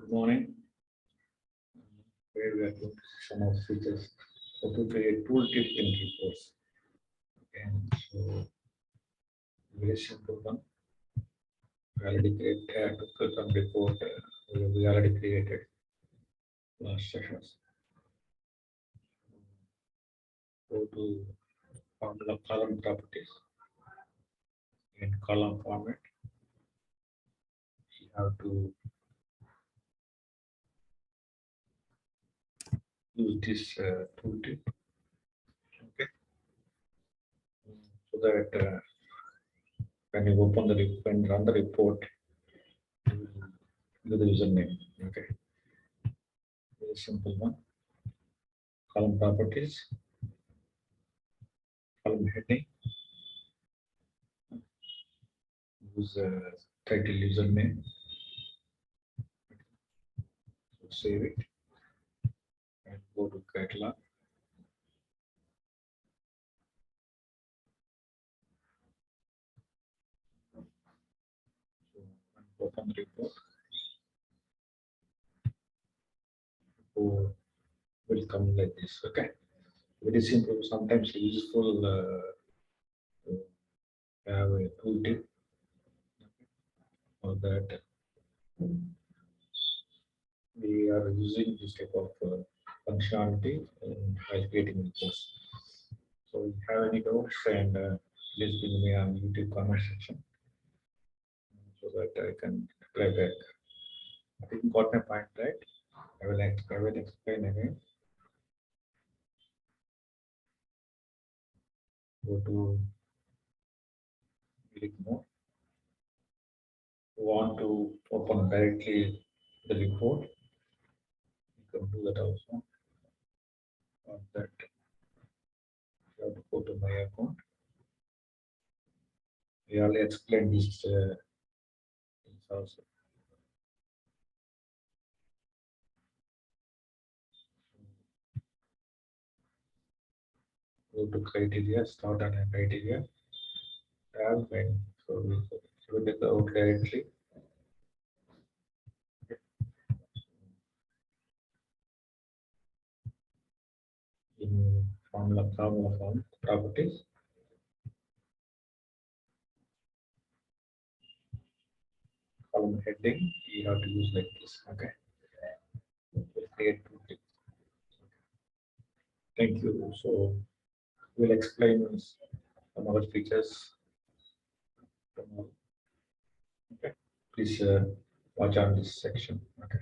Good morning. Where we are going to see some of the features how to create tooltip in reports. Okay, so very simple one. We already created took some report. We already created last sessions. Go to formula column properties. In column format, you have to use this tooltip. Okay, so that when you open when you run the report, you will do the username. Okay, very simple one. Column properties, column heading, use title username, so save it and go to catalog. So open the report. So will come like this. Okay, very simple. Sometimes useful to have a tooltip for that. We are using this type of functionality while creating reports. So if you have any doubts, and please ping me on YouTube comment section so that I can reply back. I think you got my point, right? I will explain again. Go to click more. You want to open directly the report. You can do that also. On that, you have to go to my account. We already explained this things also. Go to criteria, start on a criteria. Tab when so we will get the out directly. In formula form properties. Column heading, you have to use like this. Okay. We'll create tooltip. Thank you. So we'll explain some other features. Okay. Please watch on this section. Okay.